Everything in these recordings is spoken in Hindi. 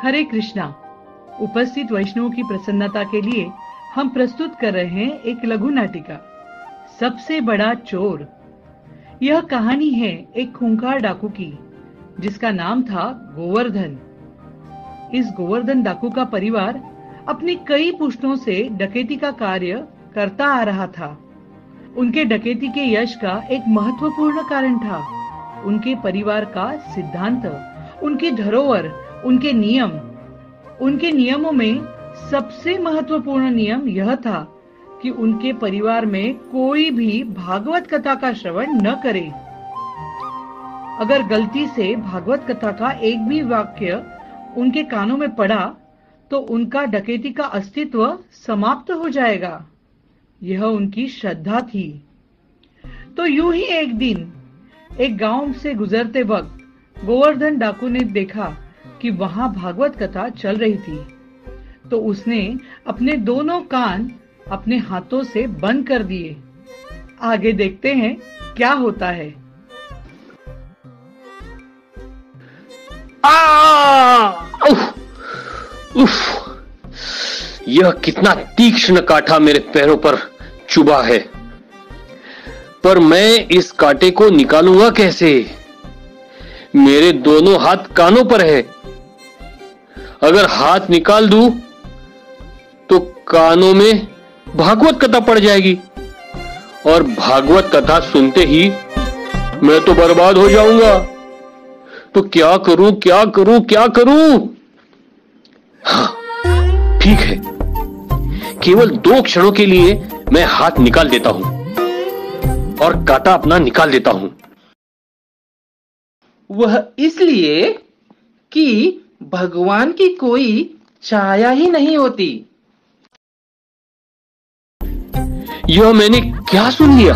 हरे कृष्णा। उपस्थित वैष्णवों की प्रसन्नता के लिए हम प्रस्तुत कर रहे हैं एक लघु नाटिका सबसे बड़ा चोर। यह कहानी है एक खूंखार डाकू की जिसका नाम था गोवर्धन। इस गोवर्धन डाकू का परिवार अपनी कई पुश्तों से डकैती का कार्य करता आ रहा था। उनके डकैती के यश का एक महत्वपूर्ण कारण था उनके परिवार का सिद्धांत, उनकी धरोहर, उनके नियम। उनके नियमों में सबसे महत्वपूर्ण नियम यह था कि उनके परिवार में कोई भी भागवत कथा का श्रवण न करे। अगर गलती से भागवत कथा का एक भी वाक्य उनके कानों में पड़ा तो उनका डकैती का अस्तित्व समाप्त हो जाएगा। यह उनकी श्रद्धा थी। तो यूं ही एक दिन एक गांव से गुजरते वक्त गोवर्धन डाकू ने देखा कि वहां भागवत कथा चल रही थी। तो उसने अपने दोनों कान अपने हाथों से बंद कर दिए। आगे देखते हैं क्या होता है। यह कितना तीक्ष्ण कांटा मेरे पैरों पर चुभा है, पर मैं इस कांटे को निकालूंगा कैसे? मेरे दोनों हाथ कानों पर है। अगर हाथ निकाल दूं तो कानों में भागवत कथा पड़ जाएगी और भागवत कथा सुनते ही मैं तो बर्बाद हो जाऊंगा। तो क्या करूं, क्या करूं, क्या करूं? हाँ, ठीक है, केवल 2 क्षणों के लिए मैं हाथ निकाल देता हूं और कांटा अपना निकाल देता हूं। वह इसलिए कि भगवान की कोई छाया ही नहीं होती। यह मैंने क्या सुन लिया?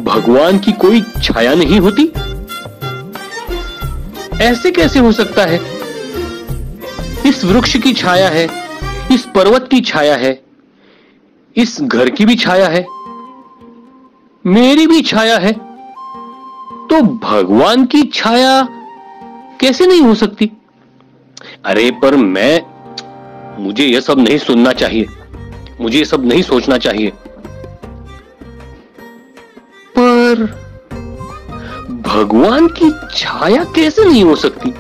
भगवान की कोई छाया नहीं होती? ऐसे कैसे हो सकता है? इस वृक्ष की छाया है, इस पर्वत की छाया है, इस घर की भी छाया है, मेरी भी छाया है। तो भगवान की छाया कैसे नहीं हो सकती? अरे पर मुझे यह सब नहीं सुनना चाहिए, मुझे यह सब नहीं सोचना चाहिए। पर भगवान की छाया कैसे नहीं हो सकती?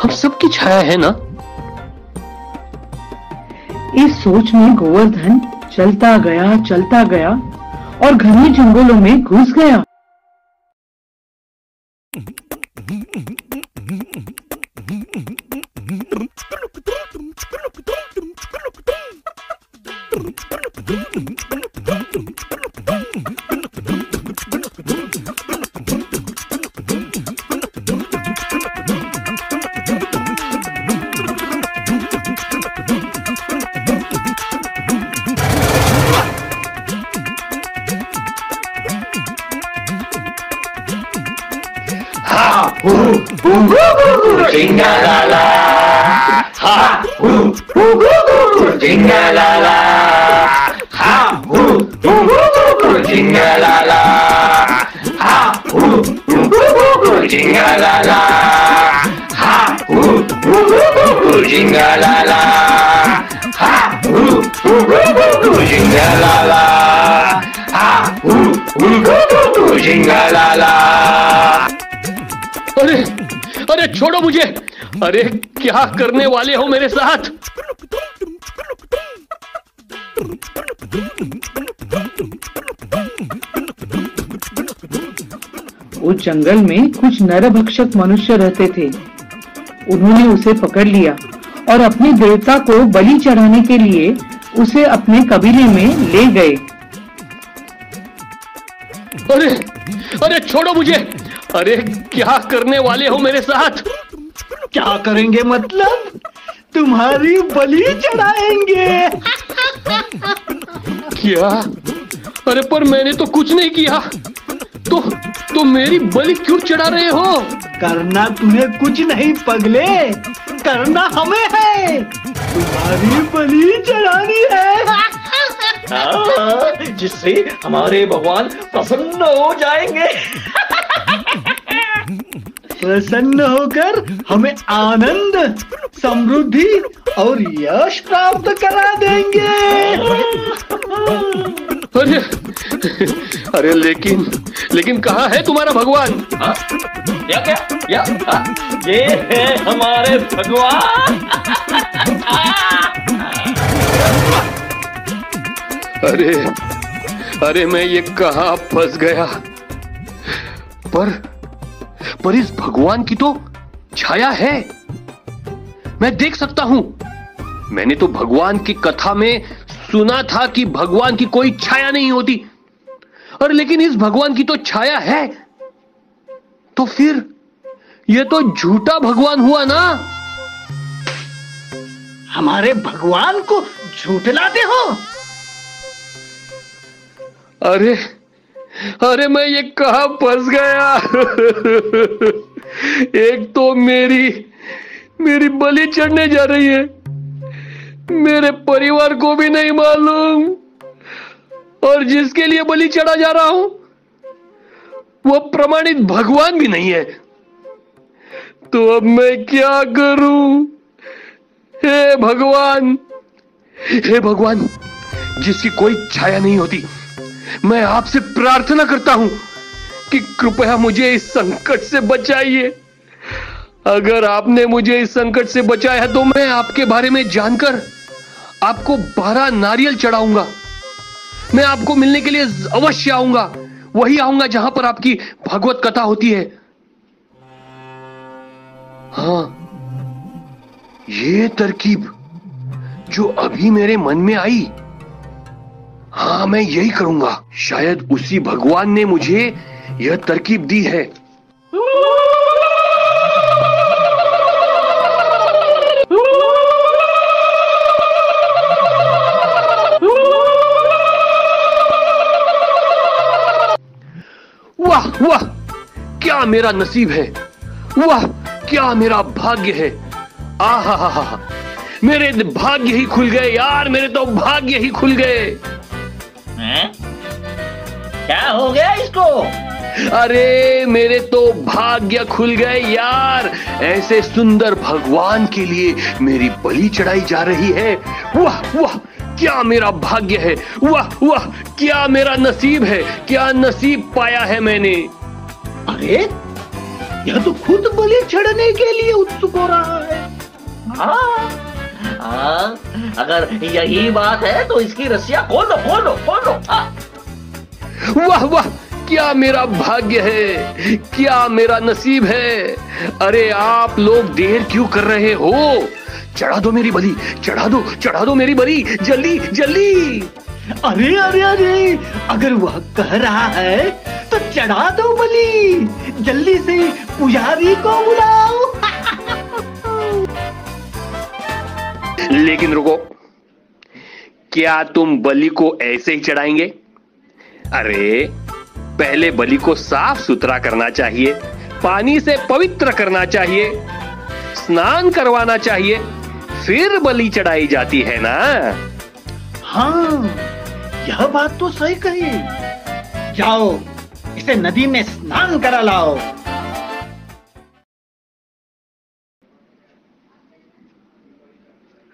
हम सबकी छाया है ना? इस सोच में गोवर्धन चलता गया और घने जंगलों में घुस गया। Jingalala, ha, jingalala, ha, jingalala, ha, jingalala, ha, jingalala, ha, jingalala, ha, jingalala। अरे छोड़ो मुझे! अरे क्या करने वाले हो मेरे साथ? उस जंगल में कुछ नरभक्षक मनुष्य रहते थे। उन्होंने उसे पकड़ लिया और अपने देवता को बलि चढ़ाने के लिए उसे अपने कबीले में ले गए। अरे छोड़ो मुझे! अरे क्या करने वाले हो मेरे साथ? क्या करेंगे मतलब? तुम्हारी बलि चढ़ाएंगे। क्या? अरे पर मैंने तो कुछ नहीं किया। तो मेरी बलि क्यों चढ़ा रहे हो? करना तुम्हें कुछ नहीं पगले, करना हमें है। तुम्हारी बलि चढ़ानी है। जिससे हमारे भगवान प्रसन्न हो जाएंगे। प्रसन्न होकर हमें आनंद, समृद्धि और यश प्राप्त करा देंगे। अरे अरे लेकिन कहाँ है तुम्हारा भगवान? क्या क्या क्या? ये है हमारे भगवान। अरे मैं ये कहाँ फंस गया? पर इस भगवान की तो छाया है, मैं देख सकता हूं। मैंने तो भगवान की कथा में सुना था कि भगवान की कोई छाया नहीं होती, और लेकिन इस भगवान की तो छाया है। तो फिर ये तो झूठा भगवान हुआ ना? हमारे भगवान को झूठलाते हो? अरे मैं ये कहां फंस गया? एक तो मेरी बलि चढ़ने जा रही है, मेरे परिवार को भी नहीं मालूम, और जिसके लिए बलि चढ़ा जा रहा हूं वो प्रमाणित भगवान भी नहीं है। तो अब मैं क्या करूं? हे भगवान, जिसकी कोई छाया नहीं होती, मैं आपसे प्रार्थना करता हूं कि कृपया मुझे इस संकट से बचाइए। अगर आपने मुझे इस संकट से बचाया तो मैं आपके बारे में जानकर आपको 12 नारियल चढ़ाऊंगा। मैं आपको मिलने के लिए अवश्य आऊंगा, वही आऊंगा जहां पर आपकी भागवत कथा होती है। हाँ, ये तरकीब जो अभी मेरे मन में आई, हाँ मैं यही करूंगा। शायद उसी भगवान ने मुझे यह तरकीब दी है। वाह वाह, क्या मेरा नसीब है, वाह क्या मेरा भाग्य है। आहा हा हा, मेरे भाग्य ही खुल गए यार, मेरे तो भाग्य ही खुल गए। क्या हो गया इसको? अरे मेरे तो भाग्य खुल गए यार, ऐसे सुंदर भगवान के लिए मेरी बलि चढ़ाई जा रही है। वाह वाह, क्या मेरा भाग्य है, वाह वाह क्या मेरा नसीब है, क्या नसीब पाया है मैंने। अरे यह तो खुद बलि चढ़ने के लिए उत्सुक हो रहा है। अगर यही बात है तो इसकी रस्सियां खोलो खोलो खोलो। वाह वाह, क्या मेरा भाग्य है, क्या मेरा नसीब है। अरे आप लोग देर क्यों कर रहे हो? चढ़ा दो मेरी बलि, चढ़ा दो मेरी बलि, जल्दी जल्दी। अरे अरे अरे, अगर वह कह रहा है तो चढ़ा दो बलि, जल्दी से पुजारी को बुलाओ। लेकिन रुको, क्या तुम बलि को ऐसे ही चढ़ाएंगे? अरे पहले बलि को साफ सुथरा करना चाहिए, पानी से पवित्र करना चाहिए, स्नान करवाना चाहिए, फिर बलि चढ़ाई जाती है ना। हाँ, यह बात तो सही कही। जाओ इसे नदी में स्नान करा लाओ।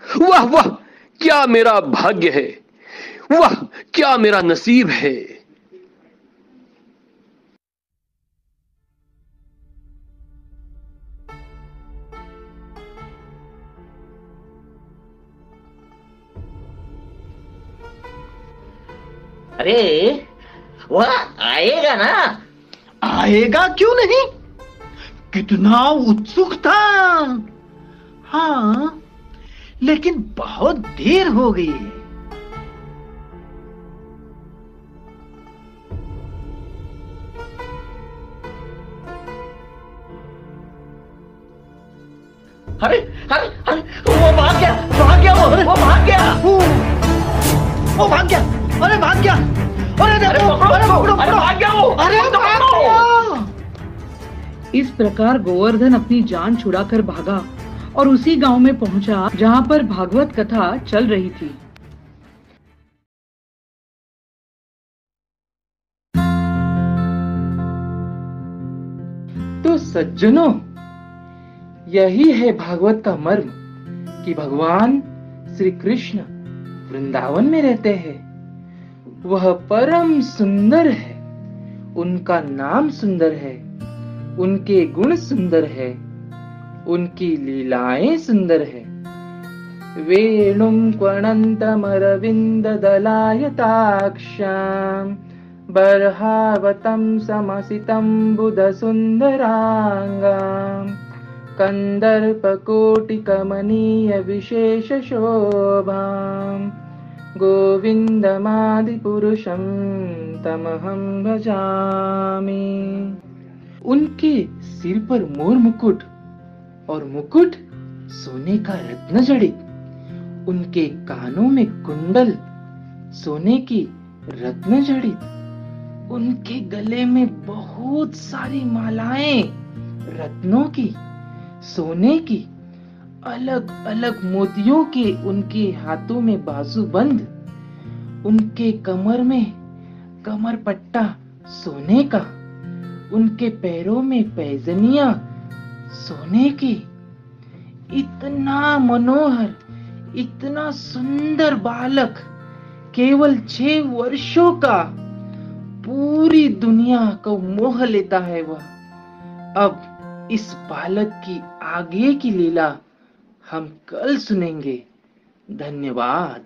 वाह वाह, क्या मेरा भाग्य है, वाह क्या मेरा नसीब है। अरे वह आएगा ना? आएगा क्यों नहीं, कितना उत्सुक था। हाँ, लेकिन बहुत देर हो गई है। अरे अरे अरे, वो भाग गया, वो भाग गया। अरे भाग गया। अरे देखो, पकड़ो, भाग गया वो। अरे भाग गया। इस प्रकार गोवर्धन अपनी जान छुड़ाकर भागा और उसी गांव में पहुंचा जहां पर भागवत कथा चल रही थी। तो सज्जनों, यही है भागवत का मर्म कि भगवान श्री कृष्ण वृंदावन में रहते हैं। वह परम सुंदर है, उनका नाम सुंदर है, उनके गुण सुंदर है, उनकी लीलाएं सुंदर है। वेणुं क्वणन्तमरविन्द दलायताक्षां बर्हावतं समसितं बुधसुन्दराङ्गां कन्दर्पकोटिकमनीय विशेषशोभां गोविन्दमादिपुरुषं तमहं भजामि। उनके सिर पर मोर मुकुट और मुकुट सोने का रत्न जड़ित, उनके कानों में कुंडल सोने की रत्न जड़ित, उनके गले में बहुत सारी मालाएं रत्नों की, सोने की, अलग अलग मोतियों के उनके हाथों में बाजूबंद, उनके कमर में कमर पट्टा सोने का, उनके पैरों में पैजनियां सोने की। इतना मनोहर, इतना सुंदर बालक, केवल 6 वर्षों का, पूरी दुनिया को मोह लेता है वह। अब इस बालक की आगे की लीला हम कल सुनेंगे। धन्यवाद।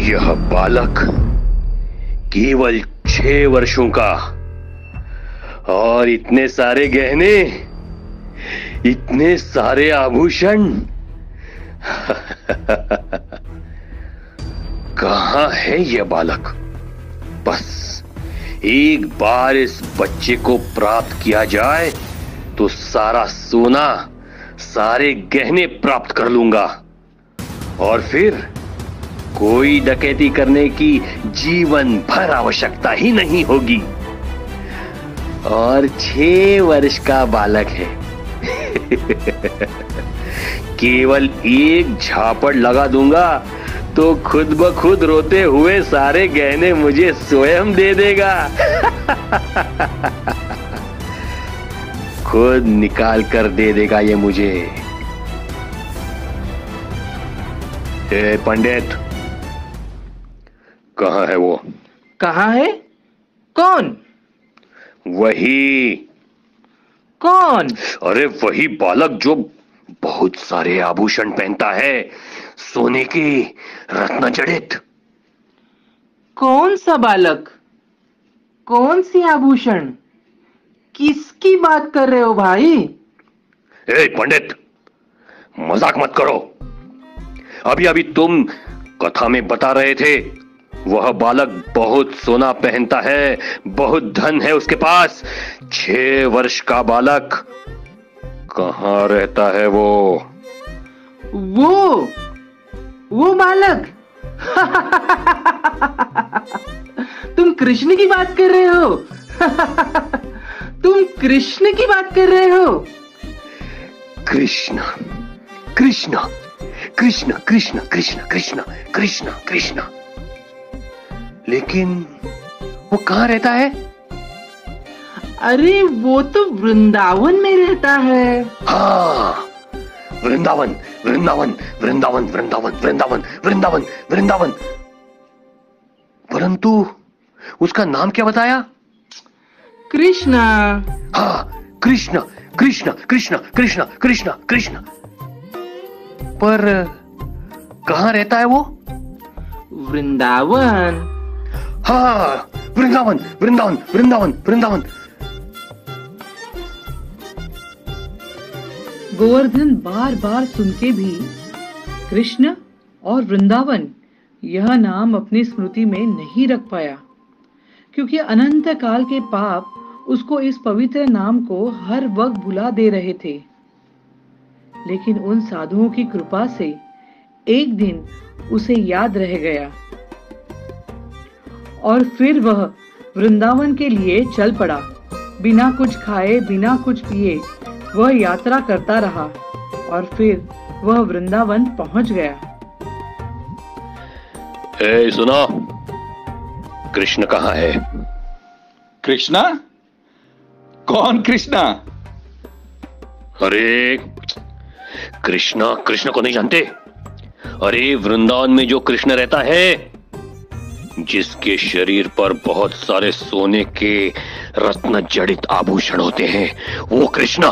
यह बालक केवल 6 वर्षों का और इतने सारे गहने, इतने सारे आभूषण। कहां है यह बालक? बस एक बार इस बच्चे को प्राप्त किया जाए तो सारा सोना, सारे गहने प्राप्त कर लूंगा और फिर कोई डकैती करने की जीवन भर आवश्यकता ही नहीं होगी। और 6 वर्ष का बालक है। केवल एक झापड़ लगा दूंगा तो खुद ब खुद रोते हुए सारे गहने मुझे स्वयं दे देगा। खुद निकाल कर दे देगा ये मुझे। ए पंडित, कहाँ है वो? कहाँ है? कौन? वही। कौन? अरे वही बालक जो बहुत सारे आभूषण पहनता है, सोने के रत्न जड़ित। कौन सा बालक? कौन सी आभूषण? किसकी बात कर रहे हो भाई? ए पंडित, मजाक मत करो। अभी अभी तुम कथा में बता रहे थे वह बालक बहुत सोना पहनता है, बहुत धन है उसके पास। 6 वर्ष का बालक कहाँ रहता है वो बालक? तुम कृष्ण की बात कर रहे हो? तुम कृष्ण की बात कर रहे हो? कृष्ण कृष्ण कृष्ण कृष्ण कृष्ण कृष्ण कृष्ण कृष्ण। लेकिन वो कहाँ रहता है? अरे वो तो वृंदावन में रहता है। हाँ, वृंदावन वृंदावन वृंदावन वृंदावन वृंदावन वृंदावन वृंदावन। परंतु उसका नाम क्या बताया? कृष्णा। हाँ, कृष्ण कृष्ण कृष्ण कृष्ण कृष्ण कृष्ण। पर कहाँ रहता है वो? वृंदावन। हाँ, वृंदावन वृंदावन वृंदावन वृंदावन। गोवर्धन बार बार सुन के भी कृष्ण और वृंदावन यह नाम अपनी स्मृति में नहीं रख पाया, क्योंकि अनंत काल के पाप उसको इस पवित्र नाम को हर वक्त भुला दे रहे थे। लेकिन उन साधुओं की कृपा से एक दिन उसे याद रह गया और फिर वह वृंदावन के लिए चल पड़ा। बिना कुछ खाए, बिना कुछ पिए वह यात्रा करता रहा और फिर वह वृंदावन पहुंच गया। ए सुना, कृष्ण कहाँ है? कृष्णा? कौन कृष्णा? अरे कृष्णा, कृष्ण को नहीं जानते? अरे वृंदावन में जो कृष्ण रहता है, जिसके शरीर पर बहुत सारे सोने के रत्न जड़ित आभूषण होते हैं, वो कृष्णा।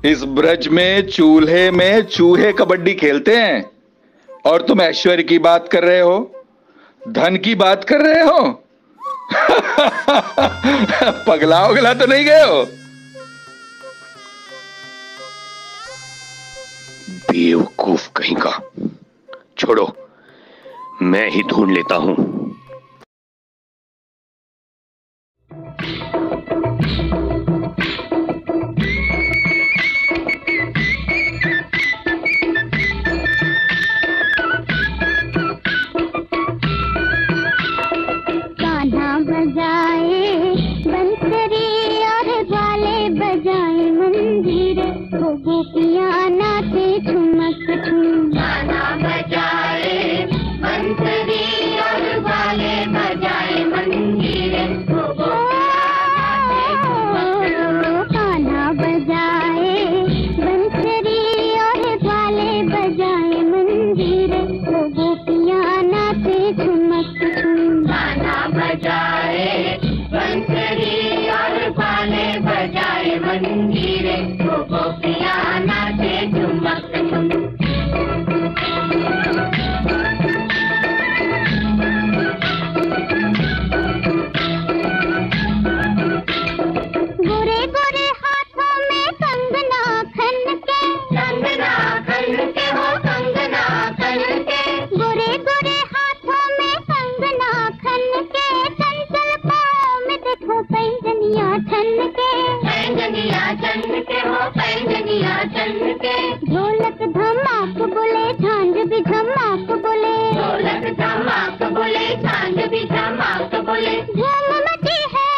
इस ब्रज में चूल्हे में चूहे कबड्डी खेलते हैं और तुम ऐश्वर्य की बात कर रहे हो, धन की बात कर रहे हो। पगला उगला तो नहीं गए हो? बेवकूफ कहीं का। छोड़ो, मैं ही ढूंढ लेता हूं। गाना बजाए बंसरी और ग्वाले बजाए मंजीरे, वो गोपियां नाचे ठुमक ठुम। गाना बजाए बंसरी और ग्वाले बजाए मंजीरे, वो गाना बजाए बंसरी और ग्वाले बजाए मंजीरे, वो गोपियां नाचे ठुमक ठुम। गाना बजाए बंसरी और ग्वाले बजाए मंजीरे, वो गोपियां नाचे ठुमक ठुम। गोरे गोरे हाथों में कंगना खन के, कंगना खन के हो कंगना खन के। गोरे गोरे हाथों में कंगना खन के, चंचल पाँव में देखो पैंजनिया छन के, पैंजनिया छन के हो पैंजनिया छन के। ढोलक धमाक बोले झांझ भी धमाक बोले, ढोलक धमाक बोले झांझ भी धमाक बोले। झूम मची है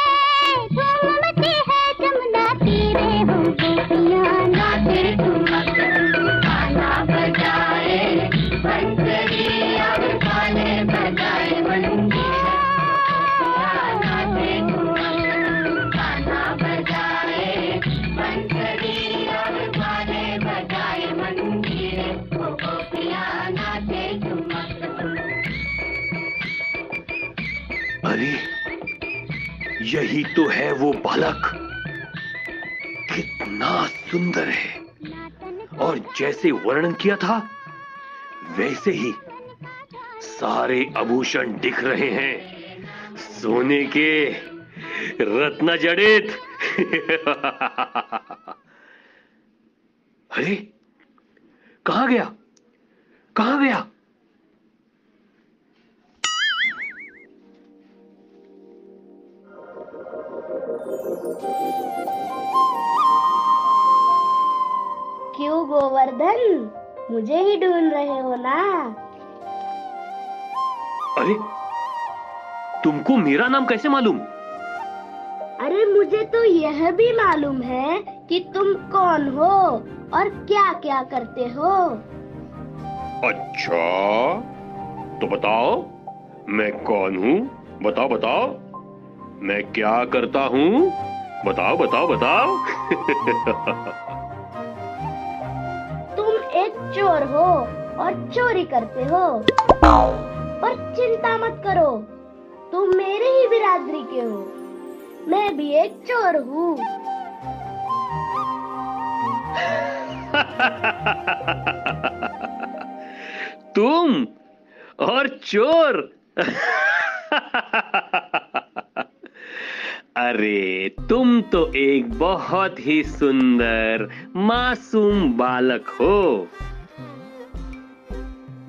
जमुना तीरे, हो गोपियां नाचे ठुमक ठुम। गाना बजाए बंसरी और ग्वाले बजाए मंजीरे, नाचे ठुमक ठुम। गाना बजाए बंसरी और ग्वाले बजाए मंजीरे, वो गोपियां नाचे ठुमक ठुम। अरे यही तो है वो बालक, कितना सुंदर है, और जैसे वर्णन किया था वैसे ही सारे आभूषण दिख रहे हैं, सोने के रत्न जड़ित। अरे कहां गया, कहां गया? क्यों गोवर्धन, मुझे ही ढूंढ रहे हो ना? अरे तुमको मेरा नाम कैसे मालूम? अरे मुझे तो यह भी मालूम है कि तुम कौन हो और क्या क्या करते हो। अच्छा तो बताओ, मैं कौन हूँ? बताओ बताओ, मैं क्या करता हूँ? बताओ बताओ बताओ। तुम एक चोर हो और चोरी करते हो, पर चिंता मत करो, तुम मेरे ही बिरादरी के हो, मैं भी एक चोर हूँ। तुम और चोर? अरे तुम तो एक बहुत ही सुंदर मासूम बालक हो।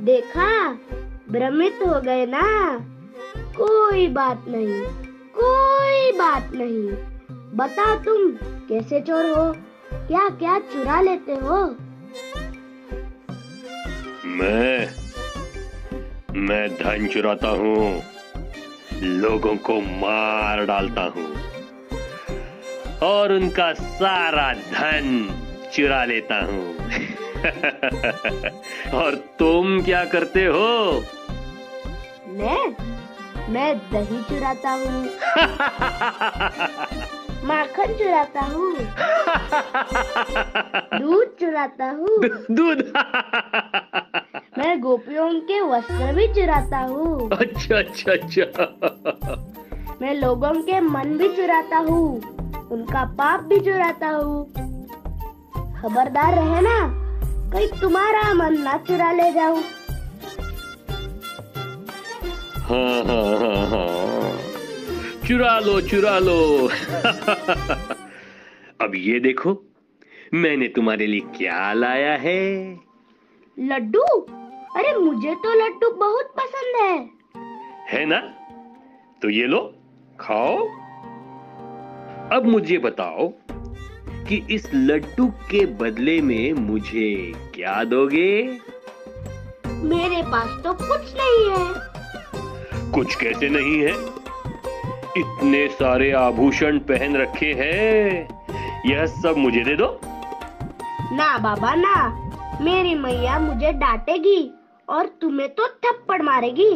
देखा, भ्रमित हो गए ना? कोई बात नहीं, कोई बात नहीं। बताओ तुम कैसे चोर हो, क्या क्या चुरा लेते हो? मैं धन चुराता हूँ, लोगों को मार डालता हूँ और उनका सारा धन चुरा लेता हूँ। और तुम क्या करते हो? मैं दही चुराता हूँ, माखन चुराता हूँ, दूध चुराता हूँ। दूध? मैं गोपियों के वस्त्र भी चुराता हूँ। अच्छा अच्छा अच्छा। मैं लोगों के मन भी चुराता हूँ, उनका पाप भी चुराता हूँ। खबरदार रहे ना, कहीं तुम्हारा मन ना चुरा ले जाऊं। हाँ। चुरा लो चुरा लो। अब ये देखो, मैंने तुम्हारे लिए क्या लाया है। लड्डू? अरे मुझे तो लड्डू बहुत पसंद है ना? तो ये लो, खाओ। अब मुझे बताओ कि इस लड्डू के बदले में मुझे क्या दोगे? मेरे पास तो कुछ नहीं है। कुछ कैसे नहीं है? इतने सारे आभूषण पहन रखे हैं, यह सब मुझे दे दो। ना बाबा ना, मेरी मैया मुझे डांटेगी और तुम्हें तो थप्पड़ मारेगी।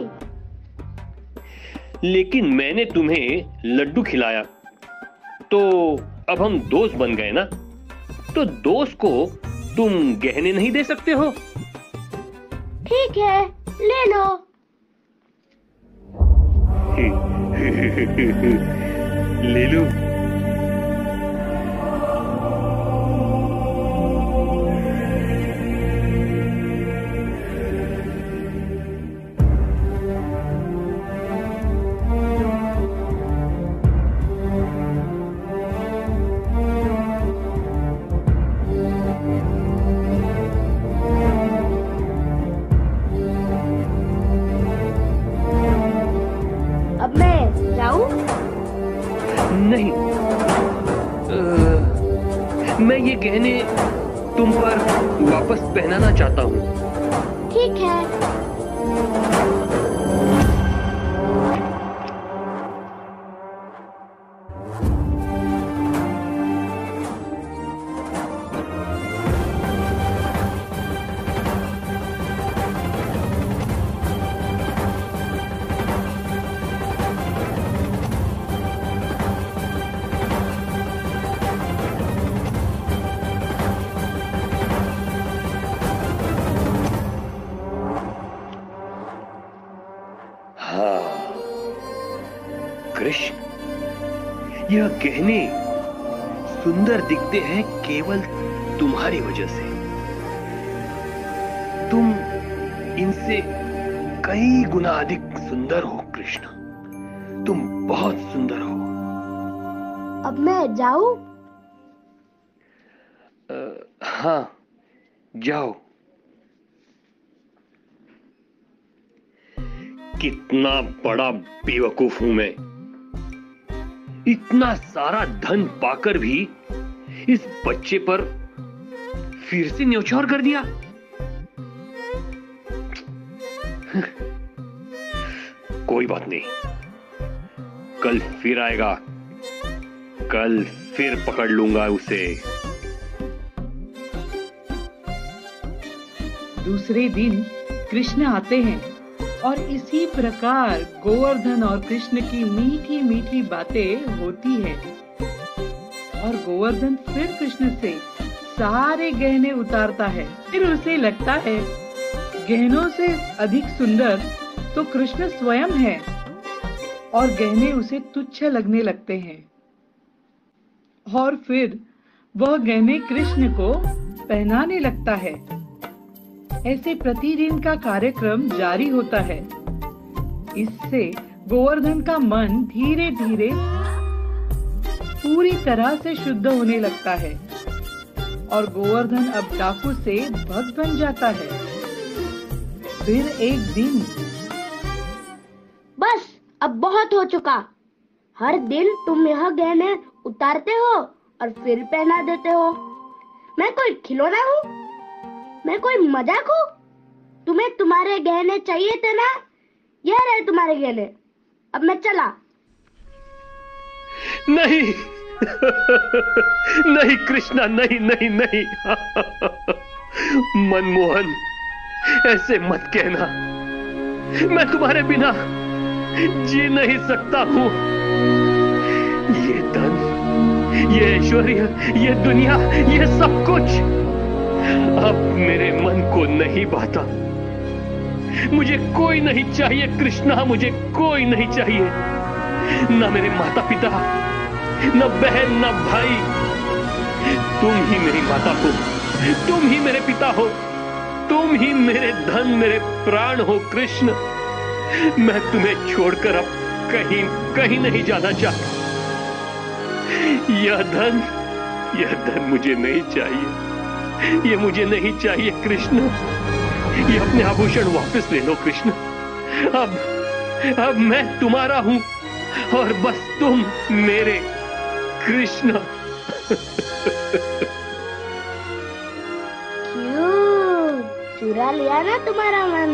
लेकिन मैंने तुम्हें लड्डू खिलाया, तो अब हम दोस्त बन गए ना, तो दोस्त को तुम गहने नहीं दे सकते हो? ठीक है, ले लो। ले लो। नहीं, मैं ये गहने तुम पर वापस पहनाना चाहता हूँ। ठीक है। कृष्ण, यह गहने सुंदर दिखते हैं केवल तुम्हारी वजह से। तुम इनसे कई गुना अधिक सुंदर हो कृष्ण, तुम बहुत सुंदर हो। अब मैं जाऊं? हाँ, जाओ। कितना बड़ा बेवकूफ हूं मैं, इतना सारा धन पाकर भी इस बच्चे पर फिर से न्यौछावर कर दिया। कोई बात नहीं, कल फिर आएगा, कल फिर पकड़ लूंगा उसे। दूसरे दिन कृष्ण आते हैं और इसी प्रकार गोवर्धन और कृष्ण की मीठी मीठी बातें होती है। और गोवर्धन फिर कृष्ण से सारे गहने उतारता है। फिर उसे लगता है गहनों से अधिक सुंदर तो कृष्ण स्वयं है, और गहने उसे तुच्छ लगने लगते हैं। और फिर वह गहने कृष्ण को पहनाने लगता है। ऐसे प्रतिदिन का कार्यक्रम जारी होता है। इससे गोवर्धन का मन धीरे धीरे पूरी तरह से शुद्ध होने लगता है और गोवर्धन अब डाकू से भक्त बन जाता है। फिर एक दिन, बस अब बहुत हो चुका। हर दिन तुम यह गहने उतारते हो और फिर पहना देते हो। मैं कोई खिलौना हूँ? मैं कोई मजाक हूँ? तुम्हें तुम्हारे गहने चाहिए थे ना? यह रहे तुम्हारे गहने। अब मैं चला। नहीं नहीं कृष्णा, नहीं नहीं नहीं। मनमोहन, ऐसे मत कहना। मैं तुम्हारे बिना जी नहीं सकता हूं। ये धन, ये ऐश्वर्य, ये दुनिया, ये सब कुछ अब मेरे मन को नहीं भाता। मुझे कोई नहीं चाहिए कृष्णा, मुझे कोई नहीं चाहिए। न मेरे माता पिता, न बहन, न भाई। तुम ही मेरी माता हो, तुम ही मेरे पिता हो, तुम ही मेरे धन, मेरे प्राण हो कृष्ण। मैं तुम्हें छोड़कर अब कहीं कहीं नहीं जाना चाहता। यह धन मुझे नहीं चाहिए, ये मुझे नहीं चाहिए कृष्ण। ये अपने आभूषण वापस ले लो कृष्ण। अब मैं तुम्हारा हूं और बस तुम मेरे कृष्ण। क्यों चुरा लिया ना तुम्हारा मन?